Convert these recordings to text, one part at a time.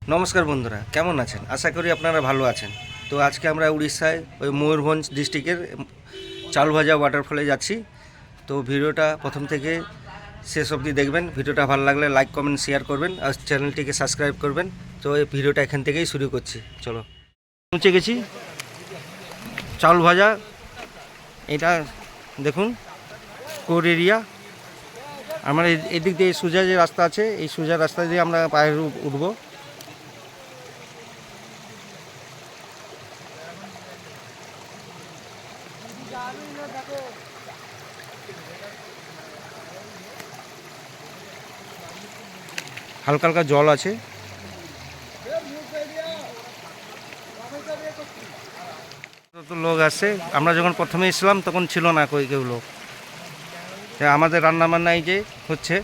নমস্কার বন্ধুরা, কেমন আছেন? আশা করি আপনারা ভালো আছেন। তো আজকে আমরা উড়িষ্যায় ওই ময়ূরভঞ্জ ডিস্ট্রিক্টের চালভাজা ওয়াটারফলে যাচ্ছি। তো ভিডিওটা প্রথম থেকে শেষ অবধি দেখবেন। ভিডিওটা ভালো লাগলে লাইক কমেন্ট শেয়ার করবেন আর চ্যানেলটিকে সাবস্ক্রাইব করবেন। তো এই ভিডিওটা এখান থেকেই শুরু করছি। চলো, পৌঁছে গেছি চালভাজা। এটা দেখুন কোর এরিয়া। আমার এদিক দিয়ে সোজা যে রাস্তা আছে, এই সোজা রাস্তা দিয়ে আমরা পায়ে উঠবো। হালকা হালকা জল আছে। তো লোক আসে, আমরা যখন প্রথমে এসলাম তখন ছিল না কেউ লোক। আমাদের রান্না বান্না এই যে হচ্ছে,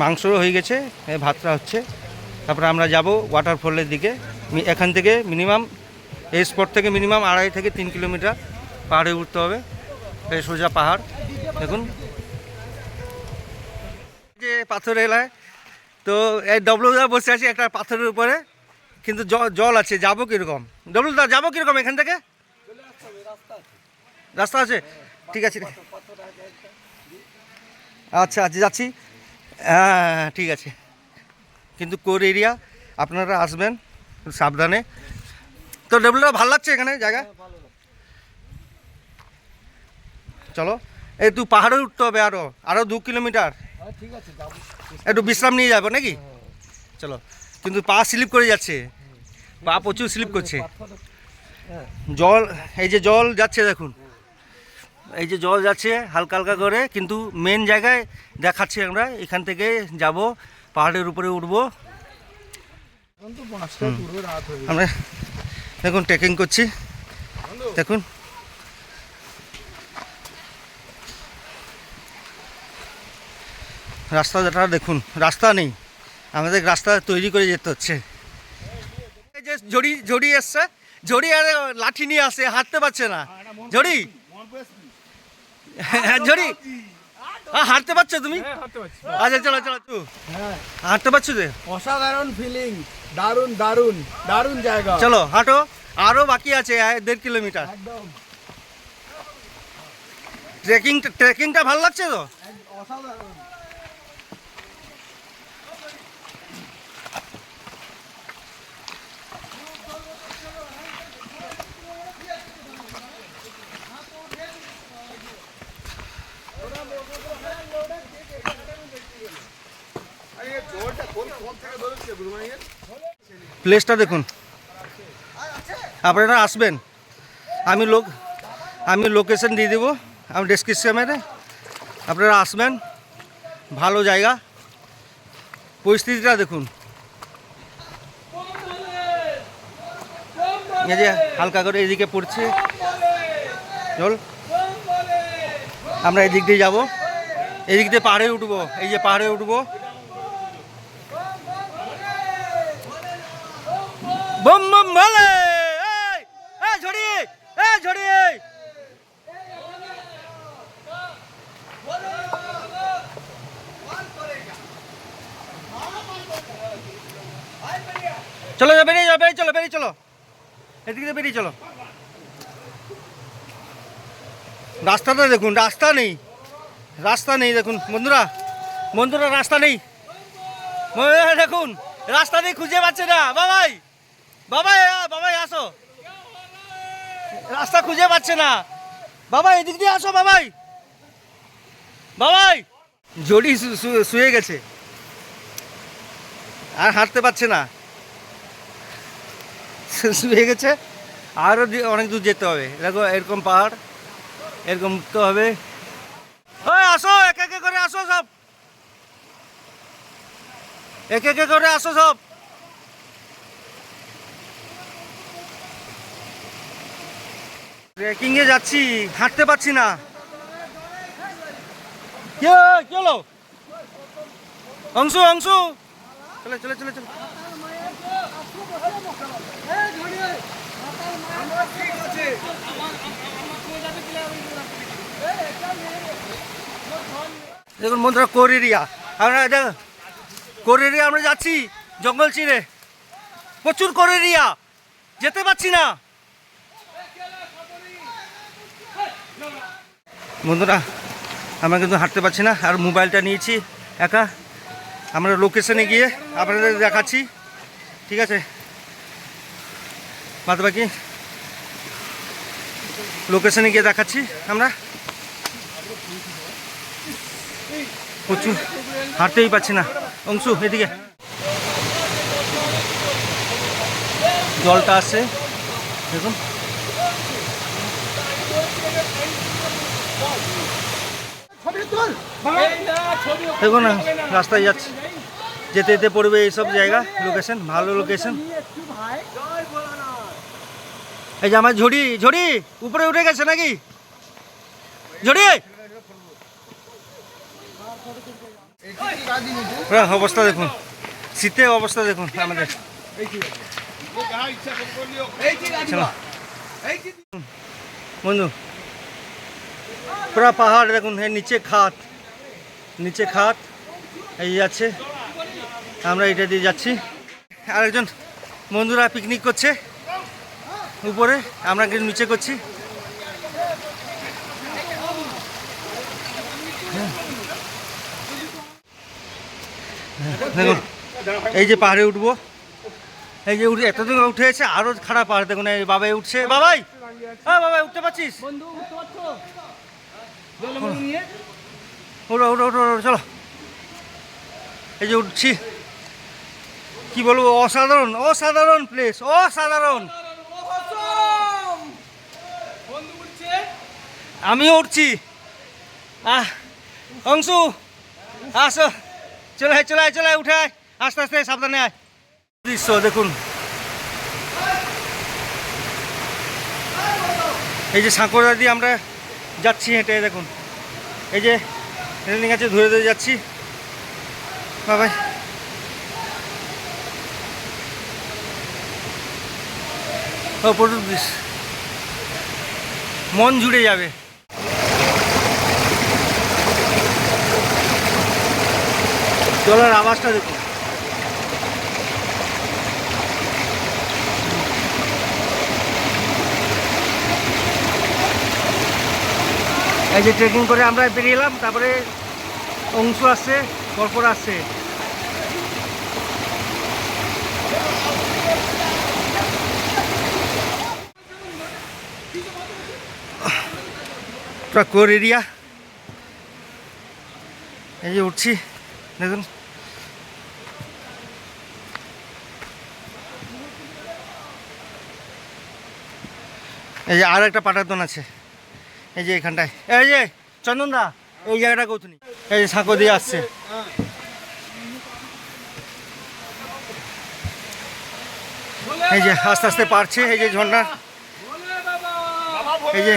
মাংসও হয়ে গেছে, ভাতটা হচ্ছে। তারপরে আমরা যাব ওয়াটারফলের দিকে। এখান থেকে মিনিমাম এই স্পট থেকে মিনিমাম 2.5 থেকে 3 কিলোমিটার পাহাড়ে উঠতে হবে। এই সোজা পাহাড় দেখুন, যে পাথর এলায়। তো এই ডব্লুদা বসে আছে একটা পাথরের উপরে, কিন্তু জল আছে। যাবো কীরকম ডব্লুদা, যাবো কীরকম? এখান থেকে রাস্তা আছে? ঠিক আছে, আচ্ছা আচ্ছা যাচ্ছি। হ্যাঁ ঠিক আছে, কিন্তু কোর এরিয়া, আপনারা আসবেন সাবধানে। তো ডব্লুদা ভালো লাগছে এখানে জায়গা? চলো, একটু পাহাড়ে উঠতে হবে, আরও 2 কিলোমিটার। একটু বিশ্রাম নিয়ে যাবো নাকি? চলো, কিন্তু পা স্লিপ করে যাচ্ছে, পা প্রচুর স্লিপ করছে। জল, এই যে জল যাচ্ছে দেখুন, এই যে জল যাচ্ছে হালকা হালকা করে, কিন্তু মেন জায়গায় দেখাচ্ছি আমরা। এখান থেকে যাব, পাহাড়ের উপরে উঠবো। আমরা দেখুন ট্রেকিং করছি, দেখুন রাস্তাটা দেখুন। রাস্তা নেই, আমাদের রাস্তা তৈরি করে যেতে হচ্ছে। এই যে ঝড়ি এসছে, ঝড়ি আর লাঠি নিয়ে আসে, হাঁটতে পারছে না। ঝড়ি ঝড়ি হাঁটতে পারছো তুমি? আচ্ছা চলো চলো, তুই হাঁটতে পারছো? অসাধারণ ফিলিং, দারুন দারুন দারুন জায়গা। চলো হাঁটো, আরো বাকি আছে 1.5 কিলোমিটার। একদম ট্রেকিংটা ভালো লাগছে তো? অসাধারণ। প্লেসটা দেখুন, আপনারা আসবেন। আমি লোকেশন দিয়ে দেবো আমি ডেসক্রিপশনে, আপনারা আসবেন। ভালো জায়গা, পরিস্থিতিটা দেখুন। এই যে হালকা করে এদিকে পড়ছে জল। আমরা এদিক দিয়ে যাবো, এদিক দিয়ে পাহাড়ে উঠবো। এই যে পাহাড়ে উঠবো, বম বম বলে। এই ঝড়ি, এই ঝড়ি, চলো বেরিয়ে যাও, বেরিয়ে চলো, এদিকে বেরিয়ে চলো। রাস্তাটা দেখুন, রাস্তা নেই দেখুন বন্ধুরা রাস্তা নেই। দেখুন রাস্তা নেই, খুঁজে পাচ্ছে না। বাবাই আসো, রাস্তা খুঁজে পাচ্ছে না। বাবাই এদিক দিয়ে আসো, বাবাই জড়ি শুয়ে গেছে, আর হাঁটতে পারছে না, শুয়ে গেছে। আরও অনেক দূর যেতে হবে। দেখো এরকম পাহাড়, এরকম উঠতে হবে। ওই আসো, একে করে আসো সব, একে করে আসো সব। ট্রেকিংয়ে যাচ্ছি, হাঁটতে পারছি না। কি হলো? অংশু চলে চলে চলে চলে। দেখুন বন্ধুরা কোর এরিয়া, আমরা যাচ্ছি জঙ্গল চিরে। প্রচুর করে এরিয়া, যেতে পারছি না বন্ধুরা। আমরা কিন্তু হাঁটতে পারছি না, আর মোবাইলটা নিয়েছি একা। আমরা লোকেশনে গিয়ে আপনাদের দেখাচ্ছি, ঠিক আছে? বাদ বাকি লোকেশনে গিয়ে দেখাচ্ছি আমরা। প্রচুর হাঁটতেই পারছি না। অংশু এদিকে, জলটা আসছে দেখুন। দেখুন না, রাস্তায় যাচ্ছে, যেতে যেতে পড়বে এইসব জায়গা। লোকেশন ভালো লোকেশন। এই যে আমার ঝুড়ি, ঝুড়ি উপরে উঠে গেছে নাকি? ঝুড়ি অবস্থা দেখুন, শীতের অবস্থা দেখুন আমাদের। বন্ধু পুরা পাহাড় দেখুন, এই নিচে খাত, নিচে খাত এই যাচ্ছে। আমরা এটা দিয়ে যাচ্ছি। আরেকজন বন্ধুরা পিকনিক করছে উপরে, আমরা কিন্তু নিচে করছি। দেখুন এই যে পাহাড়ে উঠবো, এই যে উঠে এতদিন উঠে এসে আরো খারাপ পাহাড় দেখুন। এই বাবাই উঠছে, বাবাই, হ্যাঁ বাবাই উঠতে পারছিস? উঠো উঠো উঠো উঠো, চলো। এই যে উঠছি, কি বলবো, অসাধারণ অসাধারণ প্লেস, অসাধারণ। আমিও উঠছি। অংশু আসো, চলে আয় চলে আয় চলে আয়, উঠে আয়, আস্তে আস্তে সাবধানে আয়। দৃশ্য দেখুন, এই যে সাঁকড়া দিয়ে আমরা যাচ্ছি হেঁটে, দেখুন এই যে রেলিং আছে, ধরে ধরে যাচ্ছি। বাবাই অপরূপ দৃশ্য, মন জুড়ে যাবে। জলের আওয়াজটা দেখুন। এই যে ট্রেকিং করে আমরা বেরিয়ে এলাম, তারপরে অংশু আসছে, পরপর আসছে। পুরা কোর এরিয়া। এই যে উঠছি দেখুন, এই যে আর একটা পাটাতন আছে, এই যে এখানটায়। এই যে চন্দনদা, এই জায়গাটা কোথায়? এই যে সাঁকো দিয়ে আসছে। এই যে আস্তে আস্তে পারছে, এই যে ঝর্ণা, এই যে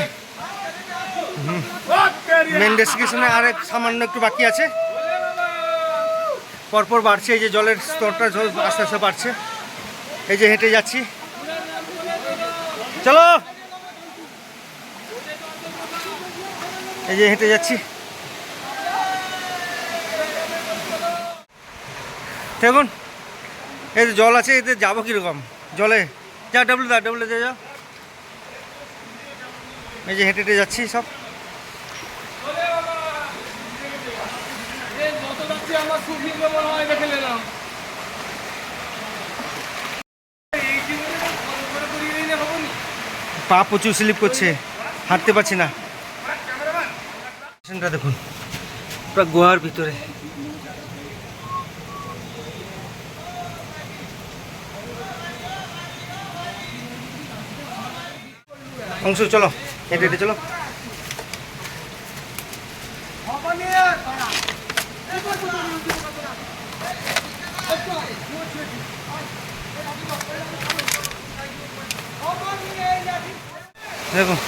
মেন ডেস্টিনেশনে আর এক সামান্য একটু বাকি আছে, পরপর বাড়ছে। এই যে জলের স্তরটা আস্তে আস্তে বাড়ছে। এই যে হেঁটে যাচ্ছি, চলো। এই যে হেঁটে যাচ্ছি, দেখুন এই যে জল আছে, এতে যাবো কিরকম জলে? যা ডাবলু দা, ডাবলু দে যাও। এই যে হেঁটে হেঁটে যাচ্ছি সব। পা প্রচুর স্লিপ করছে, হাঁটতে পারছি না। দেখুন পুরো গুহার ভিতরে। অংশ চলো, হেঁটে হেঁটে চলো। দেখুন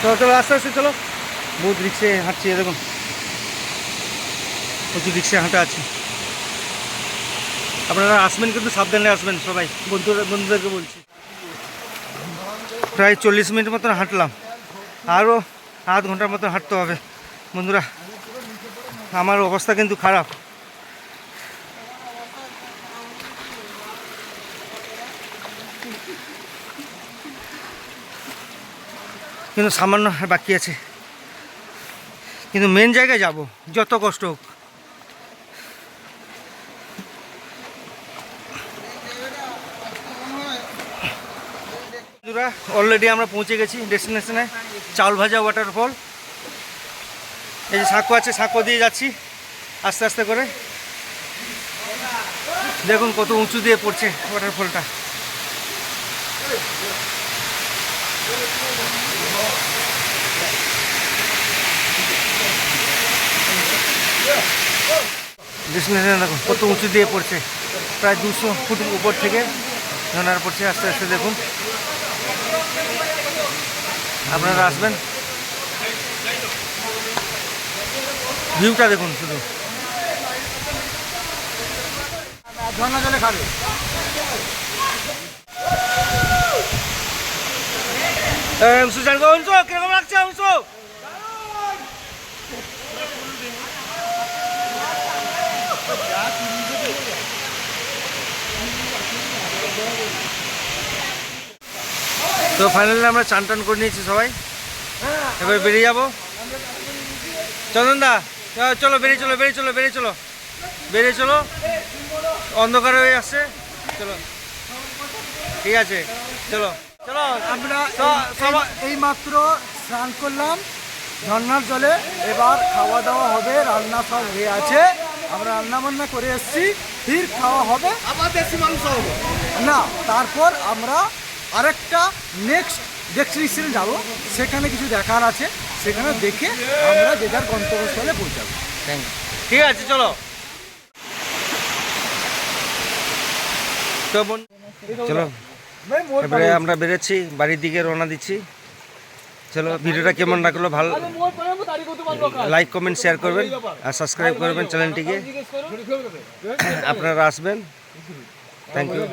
চলো চলো আস্তে আস্তে চলো। বহুত রিক্সে হাঁটছি, দেখুন প্রচুর রিক্সে হাঁটা আছে। আপনারা আসবেন কিন্তু সাবধানে আসবেন সবাই, বন্ধুদেরকে বলছি। প্রায় 40 মিনিট মতন হাঁটলাম, আরও আধ ঘন্টার মতন হাঁটতে হবে বন্ধুরা। আমার অবস্থা কিন্তু খারাপ। কিন্তু সামান্য বাকি আছে, কিন্তু মেন জায়গায় যাব যত কষ্ট হোক। অলরেডি আমরা পৌঁছে গেছি ডেস্টিনেশনে, চাউল ভাজা ওয়াটারফল। এই যে সাঁকো আছে, সাঁকো দিয়ে যাচ্ছি আস্তে আস্তে করে। দেখুন কত উঁচু দিয়ে পড়ছে ওয়াটারফলটা। ডেস্টিনেশনে দেখুন কত উঁচু দিয়ে পড়ছে, প্রায় 200 ফুট উপর থেকে ঝর্ণার পড়ছে আস্তে আস্তে। দেখুন আপনারা আসবেন, ভিউটা দেখুন শুধু। ঝর্ণা জলে খাবে। অংশু জানবো, অংশু কিরকম লাগছে? অংশু তো ফাইনালি আমরা চান টান করে নিয়েছি সবাই, এবার বেরিয়ে যাবো। চন্দনদা চলো, বেরিয়ে চলো, বেরিয়ে চলো, বেরিয়ে চলো, বেরিয়ে চলো, অন্ধকার হয়ে আসছে। চলো ঠিক আছে, চলো চলো। আমরা সবাই এই মাত্র স্নান করলাম ঝর্ণার জলে, এবার খাওয়া দাওয়া হবে, রান্না সব হয়ে আছে, আমরা রান্না বান্না করে এসেছি, ফির খাওয়া হবে, আবার দেশি মাংস হবে না। তারপর আমরা আরেকটা নেক্সট ডেস্টিনেশনে যাব, সেখানে কিছু দেখার আছে, সেখানে দেখে আমরা যে যার গন্তব্যস্থলে পৌঁছাবো। ঠিক আছে, চলো। তো চলো, এবারে আমরা বেরোচ্ছি, বাড়ির দিকে রওনা দিচ্ছি। চলো, ভিডিওটা কেমন লাগলো ভালো লাইক কমেন্ট শেয়ার করবেন আর সাবস্ক্রাইব করবেন চ্যানেলটিকে। আপনারা আসবেন। Thank you.